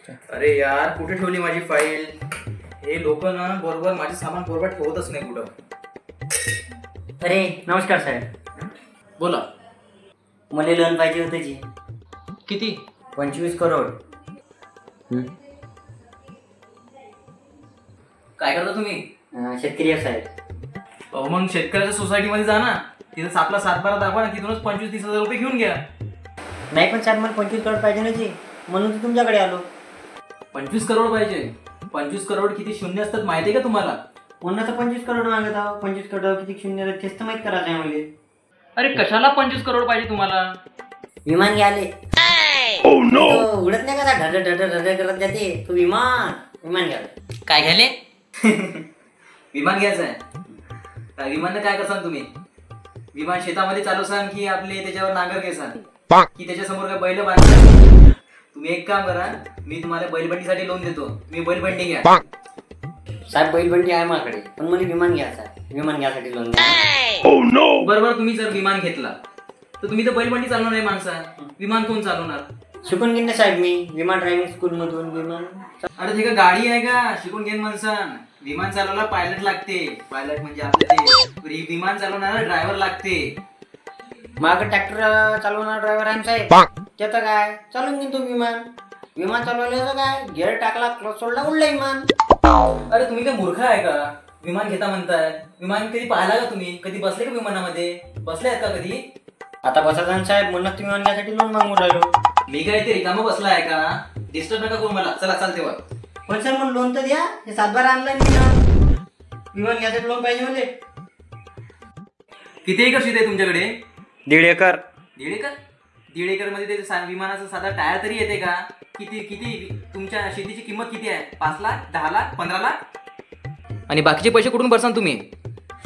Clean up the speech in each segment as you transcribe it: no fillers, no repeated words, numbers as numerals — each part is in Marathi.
अरे यार कुठे ठेवली माझी फाईल? हे लोक ना बरोबर माझे सामान बरोबर ठेवतच नाही कुठं. अरे नमस्कार साहेब. बोला. मला लोन पाहिजे होतं जी. किती? 25 करोड. काय करता तुम्ही? शेतकरी आहे साहेब. मग शेतकऱ्याच्या सोसायटीमध्ये जा ना, तिथं आपला 7-12 दाखवा ना, तिथूनच 25-30 हजार रुपये घेऊन घ्या. नाही पण साहेब मला 25 करोड पाहिजे ना जी, म्हणून तर तुमच्याकडे आलो. 25 करोड पाहिजे? 25 करोड किती शून्य असतात माहिती आहे का तुम्हाला? म्हणून तर 25 करोड मागत आहो. 25 करोड किती शून्य तेच तर माहीत करायचं आहे मला. अरे कशाला 25 करोड पाहिजे तुम्हाला? विमान घ्याले. उडत नाही का ढड ढड ढड करत जाते तो विमान घ्याले. काय घ्याले? विमान घ्यायचं आहे? काय विमानने काय करसान तुम्ही? विमान शेतामध्ये चालवसान की आपले त्याच्यावर नांगर घेसान की त्याच्यासमोर काय बैल बांधसान? तुम्ही एक काम करा, मी तुम्हाला बैलबंडीसाठी लोन देतो, तुम्ही बैलबंडी घ्या. साहेब बैलबंडी आहे माझ्याकडे, पण मला विमान घ्यायचं आहे. विमान घ्यायसाठी लोन द्या. बरोबर. तुम्ही जर विमान घेतला तर तुम्ही तर बैलबंडी चालवणार नाही माणसा, विमान कोण चालवणार? शिकून घेईन ना साहेब मी विमान ड्रायव्हिंग स्कूल मधून विमान. अरे ते का गाडी आहे का शिकून घेईन माणसान? विमान चालवायला पायलट लागते. पायलट म्हणजे आपले ते विमान चालवणारा ड्रायव्हर लागते. माग ट्रॅक्टर चालवणारा ड्रायव्हर आहे साहेब, त्याचं काय चालून घेईन तो विमान. विमान चालवल्याचं काय, गिअर टाकला क्लच सोडला उडला विमान. अरे तुम्ही काय मूर्ख आहे का? विमान घेता म्हणताय. विमान कधी पाहिला का तुम्ही? कधी बसले का विमानामध्ये? बसले आहेत का कधी? आता बसायचं साहेब, म्हणून तुम्ही विमान घ्यायसाठी लोन मागून राहिलो. मी काय ते रिकामा बसला आहे का? डिस्टर्ब नका करू मला. चला चालते वर. पण सर मग लोन तर द्या. हे 7-12 आणलं विमान घ्यायसाठी लोन पाहिजे म्हणजे. किती एकर शेत आहे तुमच्याकडे? 1.5 एकर. 1.5 एकर? 1.5 एकर मध्ये ते विमानाचा साधा टायर तरी येते का? किती किती तुमच्या शेतीची किंमत किती आहे? 5 लाख, 10 लाख, 15 लाख? आणि बाकीचे पैसे कुठून भरसान तुम्ही?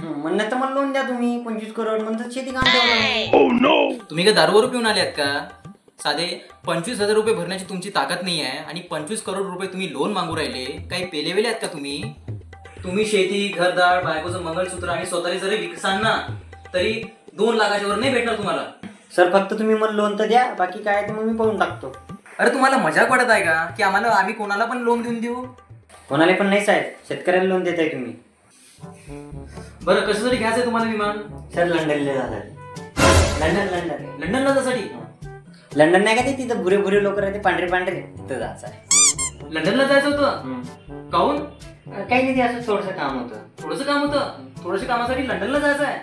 म्हणणं तर मला लोन द्या तुम्ही 25 करोड म्हणतात शेती काम ठेवलं. तुम्ही काय दारूवर पिऊन आले आहेत का? साधे 25,000 रुपये भरण्याची तुमची ताकद नाही आहे आणि 25 करोड रुपये तुम्ही लोन मागू राहिले. काही पेलेवेले आहेत का तुम्ही? तुम्ही शेती, घरदार, बायकोचं मंगळसूत्र आणि स्वतःला जरी विकसान ना तरी 2 लाखाच्या वर नाही भेटणार तुम्हाला. सर फक्त तुम्ही मला लोन तर द्या, बाकी काय ते मग मी पाहून टाकतो. अरे तुम्हाला मजाक वाटत आहे का की आम्ही कोणाला पण लोन देऊन देऊ? कोणाला पण नाही साहेब, शेतकऱ्याला लोन देताय तुम्ही. बरं कशासाठी घ्यायचंय तुम्हाला विमान? सर लंडनला जातात. लंडनला जासाठी? लंडन नाही का ते तिथं बुरे लोक राहते पांढरे तिथं जायचं आहे. लंडनला जायचं होतं? काहून? काही नाही, ते असं थोडंसं काम होतं. थोडंसं कामासाठी लंडनला जायचं आहे?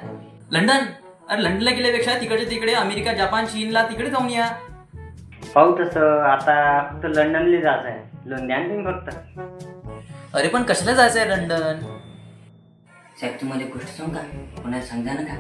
लंडन? अरे लंडनला गेल्यापेक्षा तिकडे तिकडे अमेरिका, जपान, चीनला तिकडे जाऊन या. पाहू तसं आता फक्त लंडनला जायचं आहे. लोन द्या तुम्ही फक्त. अरे पण कशाला जायचं आहे लंडन? साहेब तुम्हाला एक गोष्ट सांगू का? कोणाला सांगा ना का,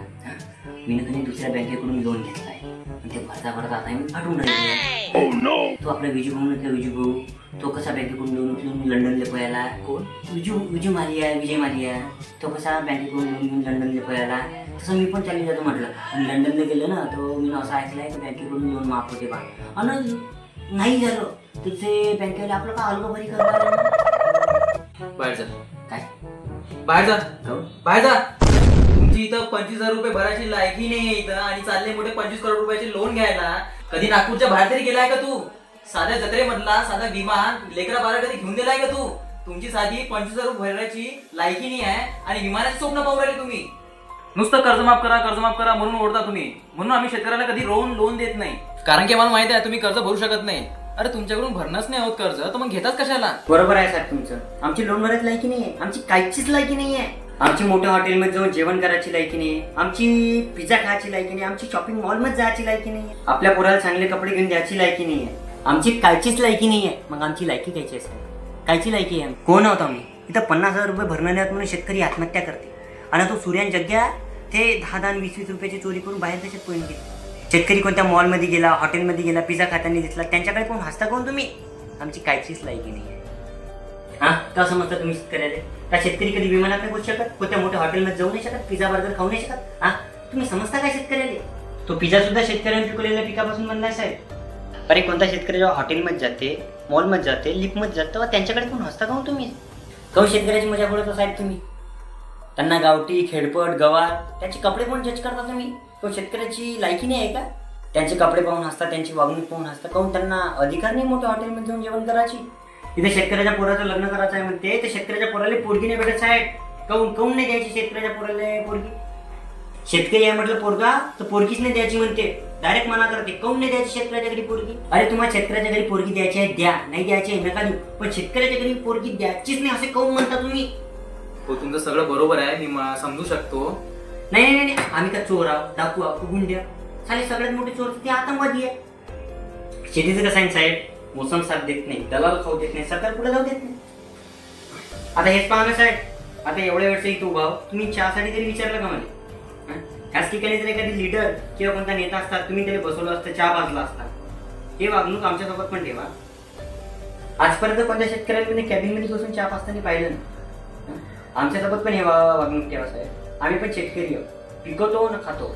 मी ना कधी दुसऱ्या बँकेकडून लोन घेतलाय. ते भरता आता मी फाटून राहिले. तो आपला विजू भाऊ तो कसा बँकेकडून लोन उचलून लंडनला पळाला. कोण? विजय मारिया. तो कसा बँकेकडून लोन घेऊन लंडनला पळाला, तसं मी पण चालली जातो म्हटलं. आणि लंडनला गेलं ना तो मी असं ऐकलंय की बँकेकडून लोन माफ होते बा. आणि नाही झालं तर ते बँकेला आपलं का अलग बरी करणार. बाहेर जा. काय बाहेर जा. तुमची इथं 25,000 रुपये भरायची लायकी नाही इथं आणि चालले मोठे 25 करोड रुपयाचे लोन घ्यायला. कधी नागपूरच्या बाहेर तरी गेलाय का तू? साध्या जत्रेमधला साधा विमान लेकरा बारा कधी घेऊन दिलाय का तू? तुमची साधी 25,000 रुपये भरायची लायकी नाही आहे आणि विमानाचे स्वप्न पाहू राहिले तुम्ही. नुसतं कर्ज माफ करा म्हणून ओढता तुम्ही. म्हणून आम्ही शेतकऱ्याला कधी लोन देत नाही, कारण की आम्हाला माहिती आहे तुम्ही कर्ज भरू शकत नाही. अरे तुमच्याकडून भरणंच नाही होत कर्ज तर मग घेतात कशाला? बरोबर आहे साहेब तुमचं. आमची लोन भरायची लायकी नाहीये, आमची काहीचीच लायकी नाहीये. आमची मोठ्या हॉटेलमध्ये जाऊन जेवण करायची लायकी नाही, आमची पिझ्झा खायची लायकी नाही, आमची शॉपिंग मॉलमध्ये जायची लायकी नाही, आपल्या पोराला चांगले कपडे घेऊन द्यायची लायकी नाहीये. आमची कायचीच लायकी नाहीये. मग आमची लायकी कायची आहे साहेब? कायची लायकी आहे? कोण होता मी इथं 50,000 रुपये भरणं नाही म्हणून शेतकरी आत्महत्या करते आणि तो सूर्यान जग्या ते 10-10, 20-20 रुपयाची चोरी करून बाहेर देशात पळून गेले. शेतकरी कोणत्या मॉलमध्ये गेला, हॉटेलमध्ये गेला, पिझ्झा खाताना दिसला, त्यांच्याकडे कोण हसता कोण तुम्ही? आमची कायचीच लायकी नाही आहे. हा का समजता तुम्ही शेतकऱ्याला? का शेतकरी कधी विमानात नाही बसू शकत, कोणत्या मोठ्या हॉटेलमध्ये जाऊ नाही शकत, पिझ्झा बर्गर खाऊ नाही शकत? हा तुम्ही समजता काय शेतकऱ्याला? तो पिझ्झा सुद्धा शेतकऱ्यांनी पिकवलेल्या पिकापासून बनलाय साहेब. अरे कोणता शेतकरी जेव्हा हॉटेलमध्ये जाते, मॉलमध्ये जाते, लिफ्टमध्ये जाते तेव्हा त्यांच्याकडे कोण हसता का तुम्ही? काहून शेतकऱ्याची मजा पडतो साहेब तुम्ही? त्यांना गावठी, खेडपट, गवार त्यांचे कपडे कोण जज करता तुम्ही? तो शेतकऱ्याची लायकी नाही आहे का? त्यांचे कपडे पाहून हसता, त्यांची वागणूक पाहून हसता. काहून त्यांना अधिकार नाही मोठ्या हॉटेलमध्ये जाऊन जेवण करायची? इथे शेतकऱ्याच्या पोराचं लग्न करायचं आहे म्हणते, तर शेतकऱ्याच्या पोराला पोरगी नाही भेटत साहेब. काऊन नाही द्यायची शेतकऱ्याच्या पोराला पोरगी? शेतकरी आहे म्हटलं पोरगा तर पोरगीच नाही द्यायची म्हणते, डायरेक्ट मना करते. काऊन नाही द्यायची शेतकऱ्याच्या घरी पोरगी? अरे तुम्हाला शेतकऱ्याच्या घरी पोरगी द्यायची आहे द्या, नाही द्यायची आहे नका देऊ, पण शेतकऱ्याच्या घरी पोरगी द्यायचीच नाही असे काऊन म्हणता तुम्ही? हो तुमचं सगळं बरोबर आहे, मी समजू शकतो. नाही नाही नाही, आम्ही का चोर आहोत, डाकू आहोत, गुंड्या? साले सगळ्यात मोठे चोर ते आतंकवादी आहे. शेतीचं कसं आहे साहेब, मोसम साथ देत नाही, दलाल खाऊ देत नाही, सरकार पुढे जाऊ देत नाही. आता हेच पाहा ना साहेब, आता एवढ्या वेळचं इथं उभा तुम्ही चहासाठी तरी विचारलं का मला? ह्याच ठिकाणी जर एखादी लीडर किंवा कोणता नेता असतात, तुम्ही त्याला बसवलं असतं, चहा भाजला असता. हे वागणूक आमच्यासोबत पण ठेवा. आजपर्यंत कोणत्या शेतकऱ्याला कॅबिन मध्ये बसून चहा पाजताना पाहिलं ना. आमच्यासोबत पण हे वागणूक ठेवा साहेब. आम्ही पण शेतकरी आहोत, पिकवतो ना खातो.